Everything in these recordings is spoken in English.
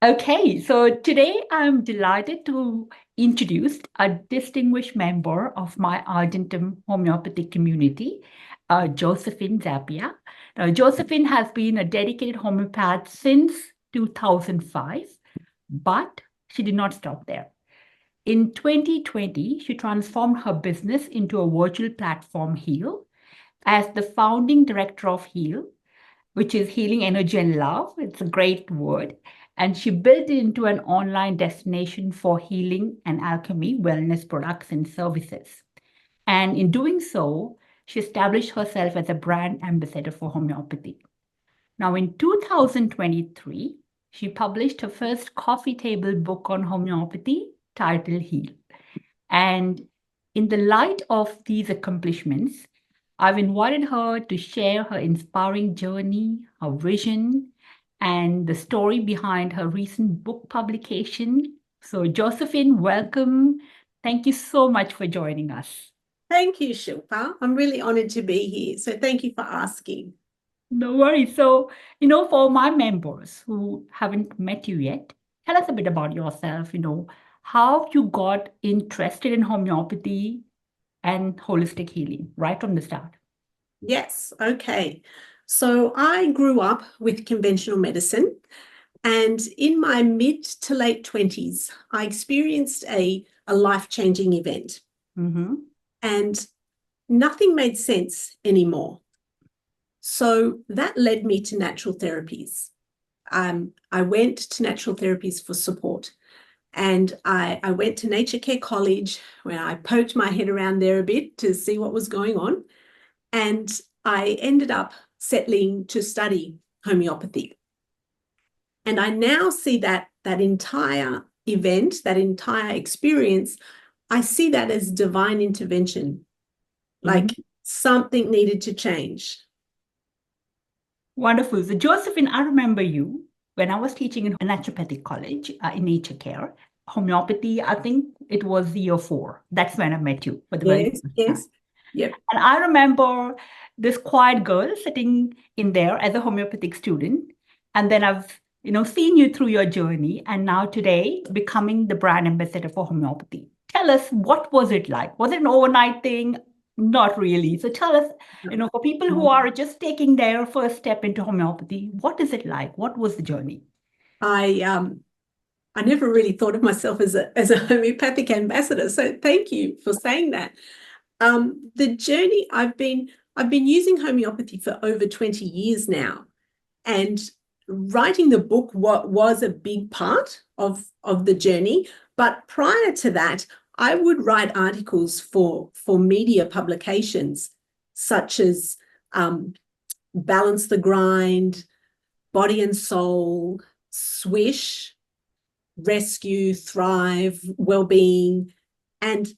Okay, so today I'm delighted to introduce a distinguished member of my Argentum homeopathic community, Josephine Zappia. Now, Josephine has been a dedicated homeopath since 2005, but she did not stop there. In 2020, she transformed her business into a virtual platform, Heal, as the founding director of Heal, which is healing energy and love. It's a great word. And she built it into an online destination for healing and alchemy, wellness products and services. And in doing so, she established herself as a brand ambassador for homeopathy. Now, in 2023, she published her first coffee table book on homeopathy titled Heal. And in the light of these accomplishments, I've invited her to share her inspiring journey, her vision, and the story behind her recent book publication. So, Josephine, welcome. Thank you so much for joining us. Thank you, Shilpa. I'm really honored to be here. So thank you for asking. No worries. So, for my members who haven't met you yet, tell us a bit about yourself, how you got interested in homeopathy and holistic healing right from the start. Yes, okay. So I grew up with conventional medicine, and in my mid to late 20s, I experienced a life-changing event, Mm-hmm. and nothing made sense anymore. So that led me to natural therapies. I went to natural therapies for support. And I went to Nature Care College where I poked my head around there a bit to see what was going on. And I ended up settling to study homeopathy. And I now see that entire event, that entire experience, I see that as divine intervention, like Mm-hmm. something needed to change. Wonderful. So, Josephine, I remember you when I was teaching in a naturopathic college in nature care, homeopathy. I think it was year four. That's when I met you for the very Yes, first time. yes, yep. And I remember this quiet girl sitting in there as a homeopathic student. And then I've, seen you through your journey and now today becoming the brand ambassador for homeopathy. Tell us, what was it like? Was it an overnight thing? Not really. So tell us, for people who are just taking their first step into homeopathy, what is it like? What was the journey? I I never really thought of myself as a homeopathic ambassador. So thank you for saying that. The journey I've been using homeopathy for over 20 years now, and writing the book was a big part of the journey. But prior to that, I would write articles for media publications such as Balance the Grind, Body and Soul, Swish, Rescue, Thrive, Wellbeing, and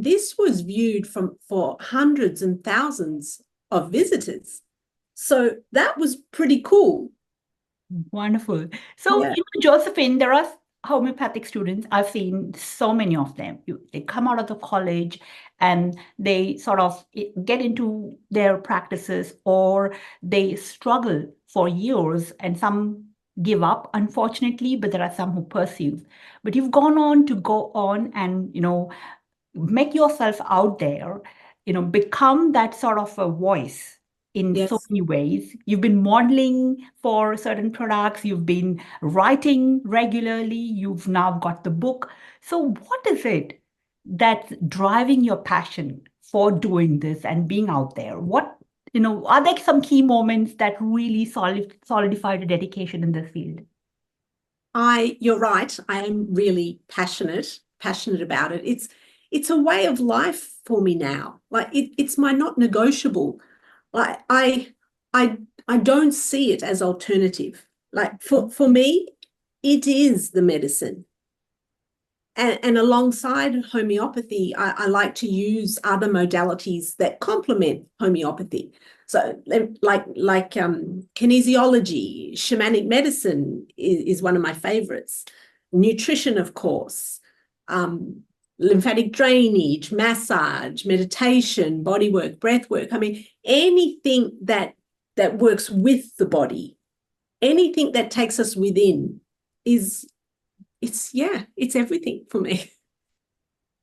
this was viewed for hundreds and thousands of visitors. So that was pretty cool. Wonderful. So, Yeah. Josephine, there are homeopathic students. I've seen so many of them. They come out of the college and they sort of get into their practices or they struggle for years and some give up, unfortunately, but there are some who pursue. But you've gone on to go on and, make yourself out there, become that sort of a voice in so Yes. many ways. You've been modeling for certain products, you've been writing regularly, you've now got the book. So, what is it that's driving your passion for doing this and being out there? Are there some key moments that really solidified your dedication in this field? You're right. I am really passionate about it. It's a way of life for me now. Like it's my not negotiable. Like I I don't see it as alternative. Like for me, it is the medicine. And alongside homeopathy, I like to use other modalities that complement homeopathy. So, kinesiology, shamanic medicine is one of my favorites. Nutrition, of course, um, lymphatic drainage, massage, meditation, body work, breath work. I mean, anything that works with the body, anything that takes us within. it's everything for me.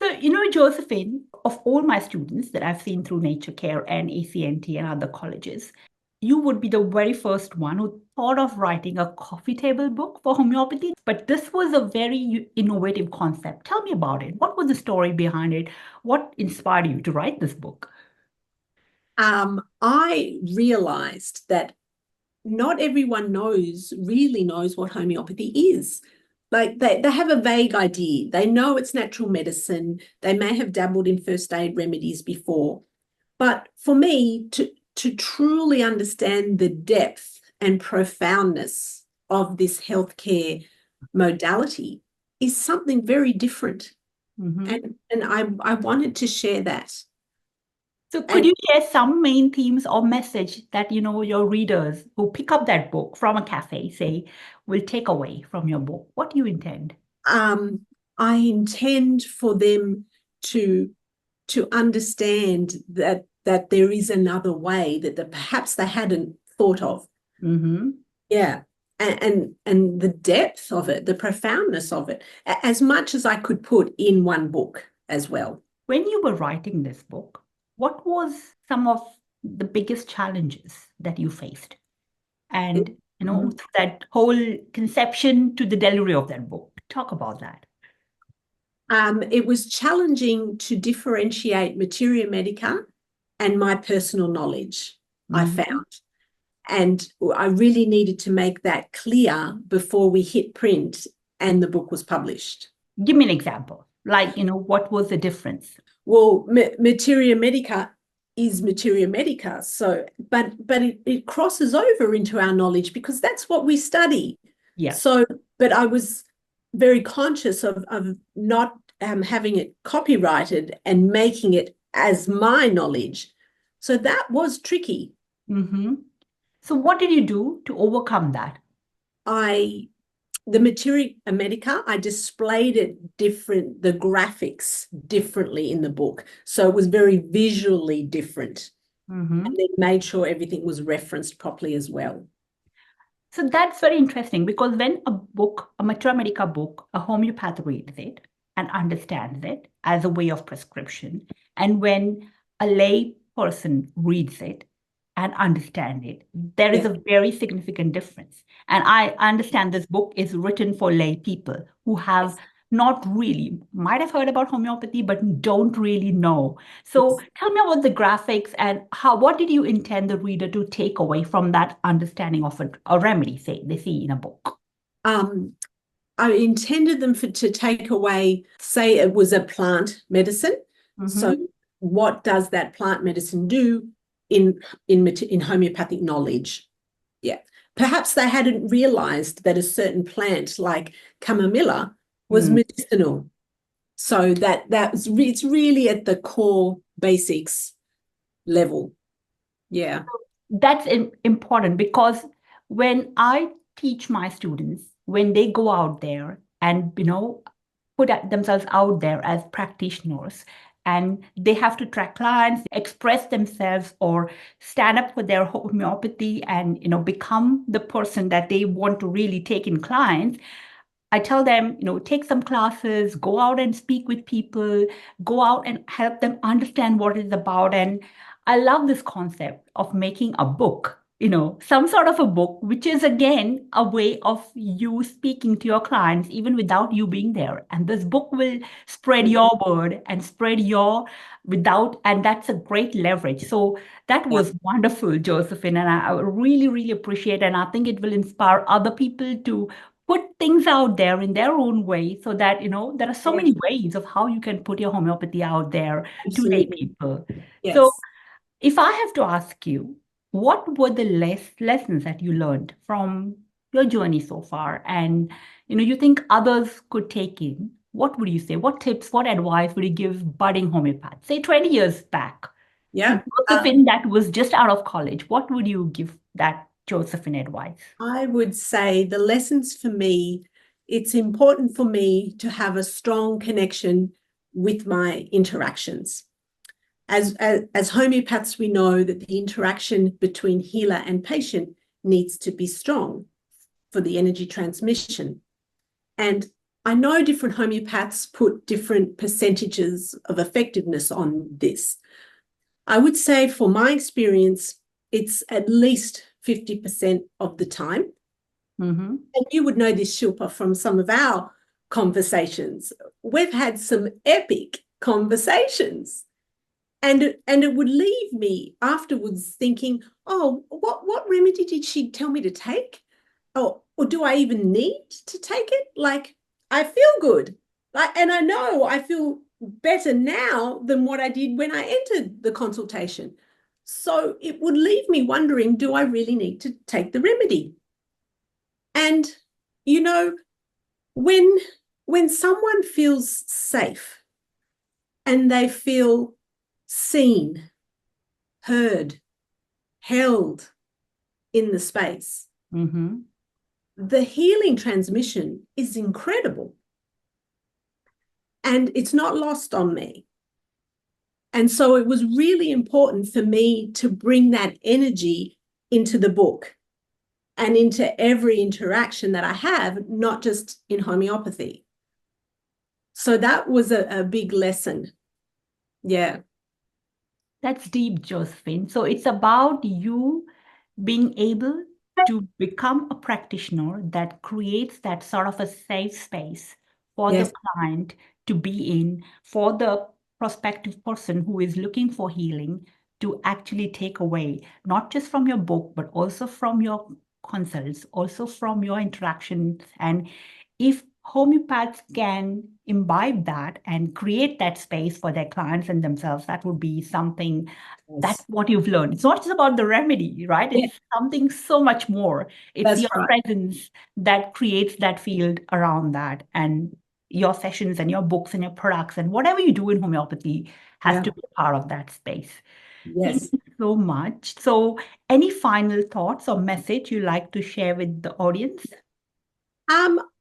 So, Josephine, of all my students that I've seen through Nature Care and ACNT and other colleges, you would be the very first one who thought of writing a coffee table book for homeopathy. But this was a very innovative concept. Tell me about it. What was the story behind it? What inspired you to write this book? I realized that not everyone really knows what homeopathy is. Like they have a vague idea. They know it's natural medicine. They may have dabbled in first aid remedies before. But for me, to truly understand the depth and profoundness of this healthcare modality is something very different. Mm-hmm. And I wanted to share that. So could And you share some main themes or message that, your readers who pick up that book from a cafe, say, will take away from your book? What do you intend? I intend for them to understand that there is another way that perhaps they hadn't thought of. Mm-hmm. Yeah. And the depth of it, the profoundness of it, as much as I could put in one book as well. When you were writing this book, what was some of the biggest challenges that you faced? And, through that whole conception to the delivery of that book, talk about that. It was challenging to differentiate materia medica and my personal knowledge, I Mm-hmm. found. And I really needed to make that clear before we hit print and the book was published. Give me an example. Like, what was the difference? Well, materia medica is materia medica. So, but it crosses over into our knowledge because that's what we study. Yeah. So, but I was very conscious of not having it copyrighted and making it as my knowledge. So that was tricky. Mm-hmm. So what did you do to overcome that? The materia medica, I displayed it different, the graphics differently in the book. So it was very visually different. Mm-hmm. And then made sure everything was referenced properly as well. So that's very interesting because when a book, a Materia Medica book, a homeopath reads it and understands it as a way of prescription, and when a lay person reads it and understands it, there is a very significant difference. And I understand this book is written for lay people who have not really, might have heard about homeopathy, but don't really know. So tell me about the graphics and what did you intend the reader to take away from that understanding of a remedy, say, they see in a book? I intended them to take away, say it was a plant medicine. Mm-hmm. So what does that plant medicine do in homeopathic knowledge? Yeah. Perhaps they hadn't realized that a certain plant like chamomilla was medicinal. So it's really at the core basics level. Yeah. That's important because when I teach my students, when they go out there and, put themselves out there as practitioners, and they have to track clients, express themselves, or stand up for their homeopathy and, become the person that they want to really take in clients. I tell them, take some classes, go out and speak with people, go out and help them understand what it's about. And I love this concept of making a book, some sort of a book, which is again a way of you speaking to your clients, even without you being there. And this book will spread your word and spread and that's a great leverage. So that was wonderful, Josephine. And I really, really appreciate it. And I think it will inspire other people to put things out there in their own way so that, there are so many ways of how you can put your homeopathy out there to lay people. Yes. So if I have to ask you, what were the lessons that you learned from your journey so far? And, you think others could take in, what would you say? What tips, what advice would you give budding homeopaths, say 20 years back? Yeah. Josephine that was just out of college, what would you give that Josephine advice? I would say the lessons for me, it's important for me to have a strong connection with my interactions. As homeopaths, we know that the interaction between healer and patient needs to be strong for the energy transmission. And I know different homeopaths put different percentages of effectiveness on this. I would say for my experience, it's at least 50% of the time. Mm-hmm. And you would know this, Shilpa, from some of our conversations. We've had some epic conversations. And it would leave me afterwards thinking, oh, what remedy did she tell me to take? Oh, or do I even need to take it? Like, I feel good. And I know I feel better now than what I did when I entered the consultation. So it would leave me wondering, do I really need to take the remedy? And, you know, when someone feels safe and they feel seen, heard, held in the space, Mm-hmm. the healing transmission is incredible. And it's not lost on me. And so it was really important for me to bring that energy into the book and into every interaction that I have, not just in homeopathy. So that was a big lesson. Yeah. That's deep, Josephine. So it's about you being able to become a practitioner that creates that sort of a safe space for the Yes. client to be in, for the prospective person who is looking for healing to actually take away, not just from your book, but also from your consults, also from your interactions. And if homeopaths can imbibe that and create that space for their clients and themselves, that would be something. That's Yes. what you've learned. It's not just about the remedy, right? Yeah, It's something so much more. It's that's your right. presence that creates that field around that. And your sessions and your books and your products and whatever you do in homeopathy has Yeah. to be part of that space. Thank Yes. you so much. So, any final thoughts or message you like to share with the audience?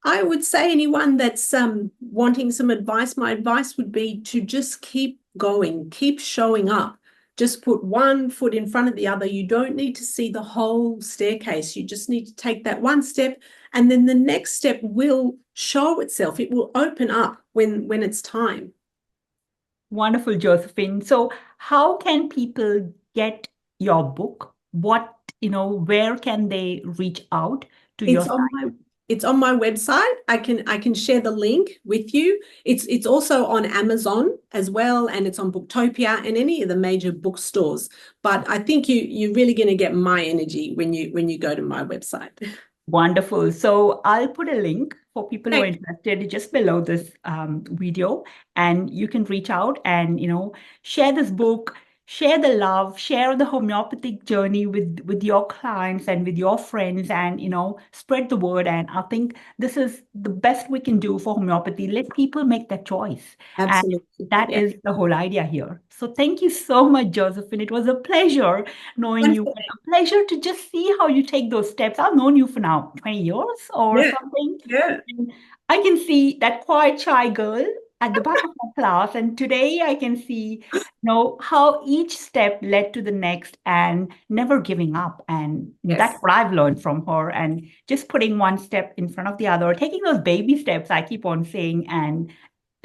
I would say anyone that's wanting some advice, my advice would be to just keep going, keep showing up. Just put one foot in front of the other. You don't need to see the whole staircase. You just need to take that one step, and then the next step will show itself. It will open up when it's time. Wonderful, Josephine. So, how can people get your book? Where can they reach out to your It's site? on my it's on my website. I can share the link with you. It's also on Amazon as well, and it's on Booktopia and any of the major bookstores. But I think you're really going to get my energy when you go to my website. Wonderful. So I'll put a link for people who are Thank interested just below this video, and you can reach out and share this book, share the love, share the homeopathic journey with your clients and with your friends, and spread the word. And I think this is the best we can do for homeopathy. Let people make that choice, and Absolutely. that Yeah. is the whole idea here. So thank you so much, Josephine. It was a pleasure knowing you. Wonderful. A pleasure to just see how you take those steps. I've known you for now 20 years or Yeah. something. Yeah. And I can see that quiet, shy girl at the back of my class. And today I can see, how each step led to the next and never giving up. And that's Yes. what I've learned from her. And just putting one step in front of the other, taking those baby steps, I keep on saying,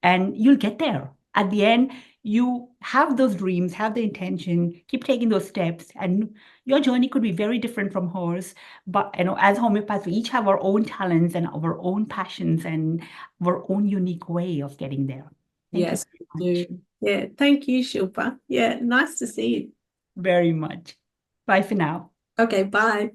and you'll get there. At the end, you have those dreams, have the intention, keep taking those steps, and your journey could be very different from hers. But as homeopaths, we each have our own talents and our own passions and our own unique way of getting there. Thank you Yes, we very much. do. Yeah. Thank you, Shilpa. Yeah. Nice to see you. Very much. Bye for now. Okay. Bye.